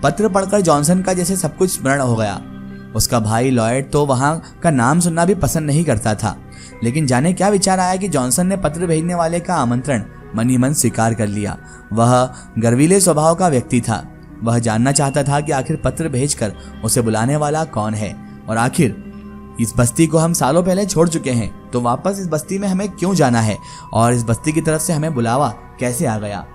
पत्र पढ़कर जॉनसन का जैसे सब कुछ स्मरण हो गया। उसका भाई लॉयड तो वहां का नाम सुनना भी पसंद नहीं करता था, लेकिन जाने क्या विचार आया कि जॉनसन ने पत्र भेजने वाले का आमंत्रण मन ही मन स्वीकार कर लिया। वह गर्वीले स्वभाव का व्यक्ति था। वह जानना चाहता था कि आखिर पत्र भेजकर उसे बुलाने वाला कौन है, और आखिर इस बस्ती को हम सालों पहले छोड़ चुके हैं, तो वापस इस बस्ती में हमें क्यों जाना है, और इस बस्ती की तरफ से हमें बुलावा कैसे आ गया।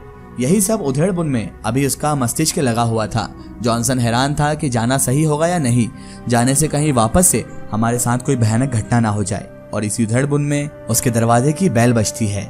यही सब उधेड़-बुन में अभी उसका मस्तिष्क लगा हुआ था। जॉनसन हैरान था कि जाना सही होगा या नहीं, जाने से कहीं वापस से हमारे साथ कोई भयानक घटना ना हो जाए। और इसी उधेड़-बुन में उसके दरवाजे की बेल बजती है।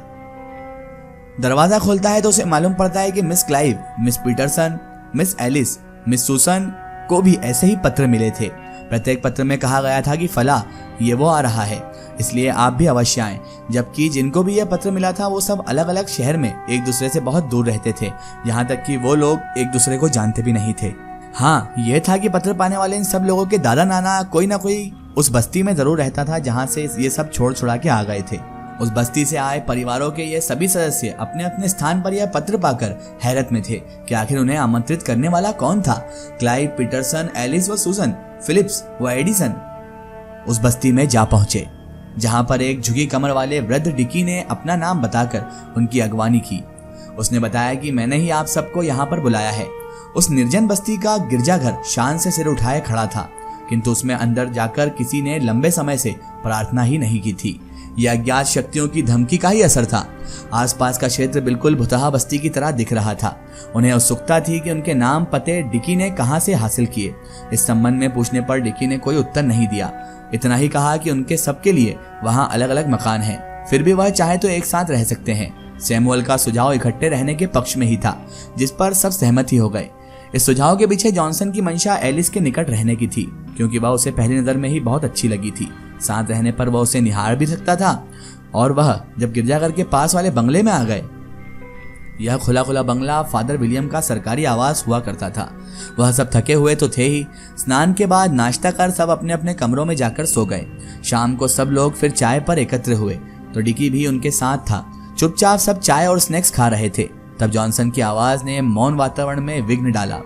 दरवाजा खोलता है तो उसे मालूम पड़ता है कि miss Clive, miss Peterson, miss Ellis, miss Susan को भी ऐसे ही पत्र मिले थे। प्रत्येक पत्र में कहा गया था कि फला ये वो आ रहा है, इसलिए आप भी अवश्य आएं। जबकि जिनको भी यह पत्र मिला था वो सब अलग अलग शहर में एक दूसरे से बहुत दूर रहते थे, यहाँ तक कि वो लोग एक दूसरे को जानते भी नहीं थे। हाँ, यह था कि पत्र पाने वाले इन सब लोगों के दादा नाना कोई ना कोई उस बस्ती में जरूर रहता था जहाँ से ये सब छोड़ छुड़ा के आ गए थे। उस बस्ती से आए परिवारों के ये सभी सदस्य अपने अपने स्थान पर यह पत्र पाकर हैरत में थे कि आखिर उन्हें आमंत्रित करने वाला कौन था। क्लाइव, पीटरसन, एलिस व सुसन, फिलिप्स व एडिसन उस बस्ती में जा पहुंचे, जहां पर एक झुकी कमर वाले वृद्ध डिकी ने अपना नाम बताकर उनकी अगवानी की। उसने बताया कि मैंने ही आप सबको यहाँ पर बुलाया है। उस निर्जन बस्ती का गिरजाघर शान से सिर उठाए खड़ा था, किंतु उसमें अंदर जाकर किसी ने लंबे समय से प्रार्थना ही नहीं की थी। यह अज्ञात शक्तियों की धमकी का ही असर था। आसपास का क्षेत्र बिल्कुल भुतहा बस्ती की तरह दिख रहा था। उन्हें उत्सुकता थी कि उनके नाम पते डिकी ने कहां से हासिल किए। इस संबंध में पूछने पर डिकी ने कोई उत्तर नहीं दिया। इतना ही कहा कि उनके सबके लिए वहां अलग अलग मकान हैं, फिर भी वह चाहे तो एक साथ रह सकते हैं। सैमुअल का सुझाव इकट्ठे रहने के पक्ष में ही था, जिस पर सब सहमत ही हो गए। इस सुझाव के पीछे जॉनसन की मंशा एलिस के निकट रहने की थी, क्योंकि वह उसे पहली नजर में ही बहुत अच्छी लगी थी। साथ रहने पर वह उसे निहार भी सकता था। और वह जब गिरजाघर के पास वाले बंगले में आ गए, यह खुला खुला बंगला फादर विलियम का सरकारी आवास हुआ करता था। वह सब थके हुए तो थे ही। स्नान के बाद नाश्ता कर सब अपने अपने कमरों में जाकर सो गए। शाम को सब लोग फिर चाय पर एकत्र हुए, तो डिकी भी उनके साथ था। चुपचाप सब चाय और स्नैक्स खा रहे थे। तब जॉनसन की आवाज ने मौन वातावरण में विघ्न डाला।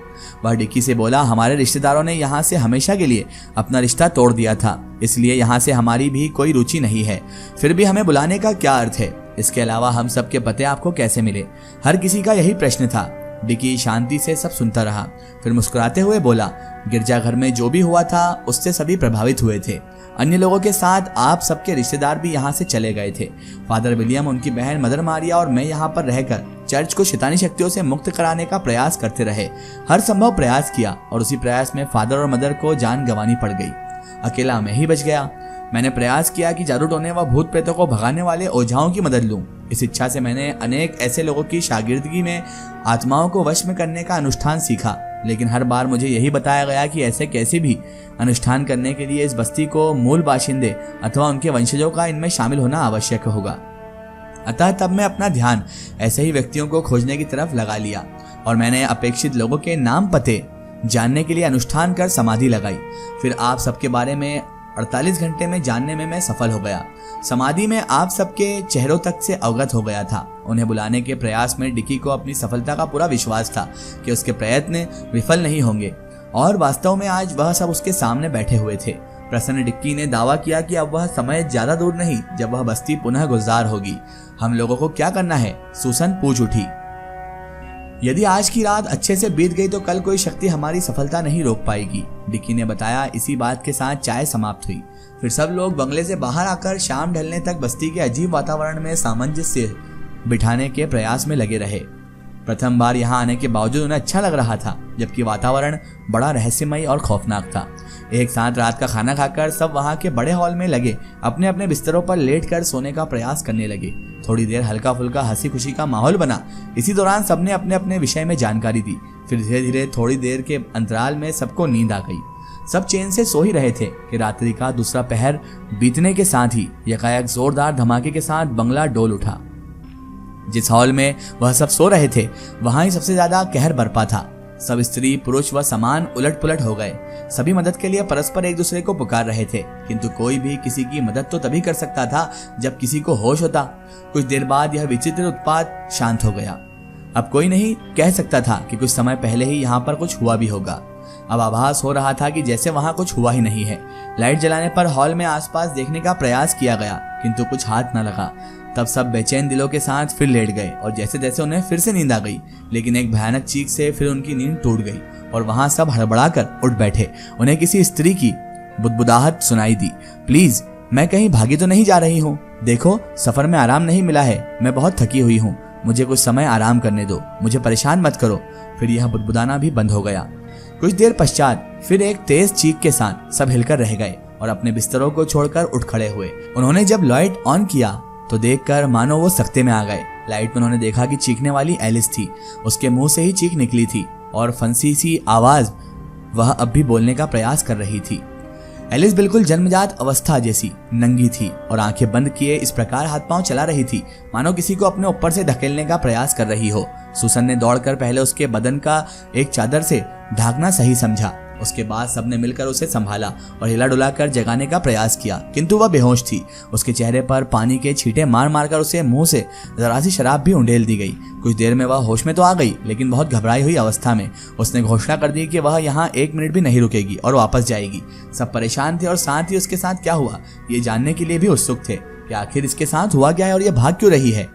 वह डिकी से बोला, हमारे रिश्तेदारों ने यहाँ से हमेशा के लिए अपना रिश्ता तोड़ दिया था, इसलिए यहाँ से हमारी भी कोई रुचि नहीं है। फिर भी हमें बुलाने का क्या अर्थ है? इसके अलावा हम सबके पते आपको कैसे मिले? हर किसी का यही प्रश्न था। डिकी शांति से सब सुनता रहा, फिर मुस्कुराते हुए बोला, गिरजाघर में जो भी हुआ था उससे सभी प्रभावित हुए थे। अन्य लोगों के साथ आप सबके रिश्तेदार भी यहाँ से चले गए थे। फादर विलियम, उनकी बहन मदर मारिया और मैं यहाँ पर रहकर चर्च को शैतानी शक्तियों से मुक्त कराने का प्रयास करते रहे। हर संभव प्रयास किया और उसी प्रयास में फादर और मदर को जान गंवानी पड़ गई। अकेला मैं ही बच गया। मैंने प्रयास किया कि जादू टोने व भूत प्रेतों को भगाने वाले ओझाओं की मदद लूं। इस इच्छा से मैंने अनेक ऐसे लोगों की शागिर्दगी में आत्माओं को वश में करने का अनुष्ठान सीखा, लेकिन हर बार मुझे यही बताया गया कि ऐसे कैसे भी अनुष्ठान करने के लिए इस बस्ती को मूल बाशिंदे अथवा उनके वंशजों का इनमें शामिल होना आवश्यक होगा। अतः तब मैं अपना ध्यान ऐसे ही व्यक्तियों को खोजने की तरफ लगा लिया और मैंने अपेक्षित लोगों के नाम पते जानने के लिए अनुष्ठान कर समाधि लगाई। फिर आप सबके बारे में 48 घंटे में जानने में मैं सफल हो गया। समाधि में आप सबके चेहरों तक से अवगत हो गया था। उन्हें बुलाने के प्रयास में डिकी को अपनी सफलता का पूरा विश्वास था कि उसके प्रयत्न विफल नहीं होंगे, और वास्तव में आज वह सब उसके सामने बैठे हुए थे। प्रसन्न डिक्की ने दावा किया कि अब वह समय ज्यादा दूर नहीं जब वह बस्ती पुनः गुलजार होगी। हम लोगों को क्या करना है? सुसन पूछ उठी। यदि आज की रात अच्छे से बीत गई तो कल कोई शक्ति हमारी सफलता नहीं रोक पाएगी, डिक्की ने बताया। इसी बात के साथ चाय समाप्त हुई। फिर सब लोग बंगले से बाहर आकर शाम ढलने तक बस्ती के अजीब वातावरण में सामंजस्य बिठाने के प्रयास में लगे रहे। प्रथम बार यहाँ आने के बावजूद उन्हें अच्छा लग रहा था, जबकि वातावरण बड़ा रहस्यमय और खौफनाक था। एक साथ रात का खाना खाकर सब वहाँ के बड़े हॉल में लगे अपने अपने बिस्तरों पर लेटकर सोने का प्रयास करने लगे। थोड़ी देर हल्का फुल्का हंसी खुशी का माहौल बना। इसी दौरान सबने अपने अपने विषय में जानकारी दी। फिर धीरे धीरे थोड़ी देर के अंतराल में सबको नींद आ गई। सब चैन से सो ही रहे थे कि रात्रि का दूसरा पहर बीतने के साथ ही यकायक जोरदार धमाके के साथ बंगला डोल उठा। जिस हॉल में वह सब सो रहे थे वहां ही सबसे ज्यादा कहर बरपा था। सब स्त्री पुरुष व समान उलट पुलट हो गए। सभी मदद के लिए परस्पर एक दूसरे को पुकार रहे थे, किंतु कोई भी किसी की मदद तो तभी कर सकता था जब किसी को होश होता। कुछ देर बाद यह विचित्र उत्पात शांत हो गया। अब कोई नहीं कह सकता था कि कुछ समय पहले ही यहाँ पर कुछ हुआ भी होगा। अब आभास हो रहा था कि जैसे वहाँ कुछ हुआ ही नहीं है। लाइट जलाने पर हॉल में आसपास देखने का प्रयास किया गया, किंतु कुछ हाथ न लगा। तब सब बेचैन दिलों के साथ फिर लेट गए और जैसे तैसे उन्हें फिर से नींद आ गई। लेकिन एक भयानक चीख से फिर उनकी नींद टूट गई और वहाँ सब हड़बड़ाकर उठ बैठे। उन्हें किसी स्त्री की बुदबुदाहट सुनाई दी। प्लीज, मैं कहीं भागी तो नहीं जा रही हूँ। देखो, सफर में आराम नहीं मिला है। मैं बहुत थकी हुई हूँ। मुझे कुछ समय आराम करने दो। मुझे परेशान मत करो। फिर यह बुदबुदाना भी बंद हो गया। कुछ देर पश्चात फिर एक तेज चीख के साथ सब हिलकर रह गए और अपने बिस्तरों को छोड़कर उठ खड़े हुए। उन्होंने जब लाइट ऑन किया तो देखकर मानो वो सकते में आ गए। लाइट में उन्होंने देखा कि चीखने वाली एलिस थी। उसके मुंह से ही चीख निकली थी और फंसी सी आवाज वह अब भी बोलने का प्रयास कर रही थी। एलिस बिल्कुल जन्मजात अवस्था जैसी नंगी थी और आंखें बंद किए इस प्रकार हाथ पांव चला रही थी मानो किसी को अपने ऊपर से धकेलने का प्रयास कर रही हो। सुसन ने दौड़कर पहले उसके बदन का एक चादर से ढाकना सही समझा। उसके बाद सबने मिलकर उसे संभाला और हिला डुला कर जगाने का प्रयास किया, किंतु वह बेहोश थी। उसके चेहरे पर पानी के छींटे मार मार कर उसे मुंह से जरा सी शराब भी उंडेल दी गई। कुछ देर में वह होश में तो आ गई, लेकिन बहुत घबराई हुई अवस्था में। उसने घोषणा कर दी कि वह यहाँ 1 मिनट भी नहीं रुकेगी और वापस जाएगी। सब परेशान थे और साथ ही उसके साथ क्या हुआ ये जानने के लिए भी उत्सुक थे कि आखिर इसके साथ हुआ क्या है और ये भाग क्यों रही है।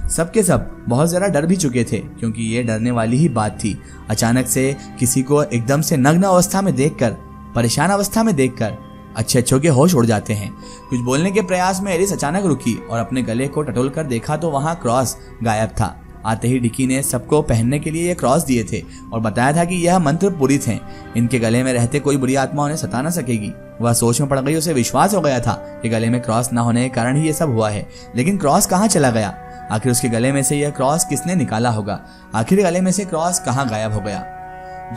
सबके सब बहुत जरा डर भी चुके थे, क्योंकि ये डरने वाली ही बात थी। अचानक से किसी को एकदम से नग्न अवस्था में देखकर, परेशान अवस्था में देखकर अच्छे के होश उड़ जाते हैं। कुछ बोलने के प्रयास में एलिस अचानक रुकी और अपने गले को टटोल कर देखा तो वहाँ क्रॉस गायब था। आते ही डिकी ने सबको पहनने के लिए ये क्रॉस दिए थे और बताया था कि यह मंत्र पूरित हैं। इनके गले में रहते कोई बुरी आत्मा उन्हें सता न सकेगी। वह सोच में पड़ गई। उसे विश्वास हो गया था कि गले में क्रॉस न होने के कारण ही ये सब हुआ है। लेकिन क्रॉस कहाँ चला गया? आखिर उसके गले में से यह क्रॉस किसने निकाला होगा? आखिर गले में से क्रॉस कहाँ गायब हो गया?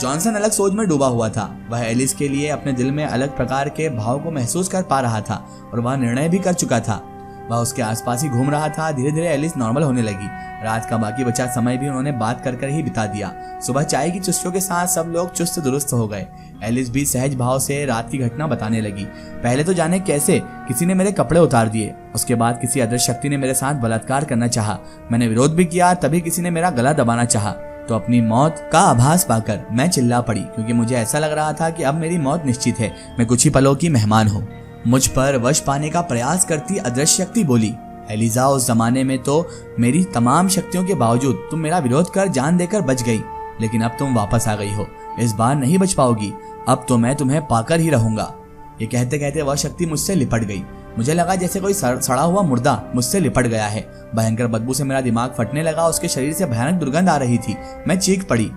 जॉनसन अलग सोच में डूबा हुआ था। वह एलिस के लिए अपने दिल में अलग प्रकार के भाव को महसूस कर पा रहा था और वह निर्णय भी कर चुका था। वह उसके आसपास ही घूम रहा था। धीरे धीरे एलिस नॉर्मल होने लगी। रात का बाकी बचा समय भी उन्होंने बात कर ही बिता दिया। सुबह चाय की चुस्कियों के साथ सब लोग चुस्त दुरुस्त हो गए। एलिस भी सहज भाव से रात की घटना बताने लगी। पहले तो जाने कैसे किसी ने मेरे कपड़े उतार दिए। उसके बाद किसी अदृश्य शक्ति ने मेरे साथ बलात्कार करना चाहा। मैंने विरोध भी किया। तभी किसी ने मेरा गला दबाना चाहा तो अपनी मौत का आभास पाकर मैं चिल्ला पड़ी, क्योंकि मुझे ऐसा लग रहा था कि अब मेरी मौत निश्चित है। मैं कुछ ही पलों की मेहमान हूँ। मुझ पर वश पाने का प्रयास करती अदृश्य शक्ति बोली, एलिजा, उस जमाने में तो मेरी तमाम शक्तियों के बावजूद तुम मेरा विरोध कर जान देकर बच गई, लेकिन अब तुम वापस आ गई हो। इस बार नहीं बच पाओगी। अब तो मैं तुम्हें पाकर ही रहूंगा। ये कहते कहते वह शक्ति मुझसे लिपट गई। मुझे लगा जैसे कोई सड़ा हुआ मुर्दा मुझसे लिपट गया है। भयंकर बदबू से मेरा दिमाग फटने लगा। उसके शरीर से भयानक दुर्गंध आ रही थी। मैं चीख पड़ी।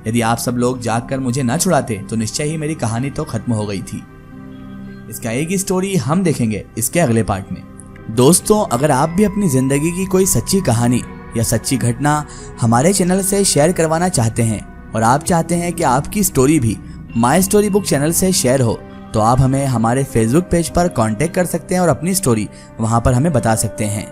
यदि आप सब लोग जागकर मुझे न छुड़ाते तो निश्चय ही मेरी कहानी तो खत्म हो गई थी। इसका एक ही स्टोरी हम देखेंगे इसके अगले पार्ट में। दोस्तों, अगर आप भी अपनी जिंदगी की कोई सच्ची कहानी या सच्ची घटना हमारे चैनल से शेयर करवाना चाहते हैं और आप चाहते हैं कि आपकी स्टोरी भी माय स्टोरी बुक चैनल से शेयर हो, तो आप हमें हमारे फेसबुक पेज पर कांटेक्ट कर सकते हैं और अपनी स्टोरी वहां पर हमें बता सकते हैं।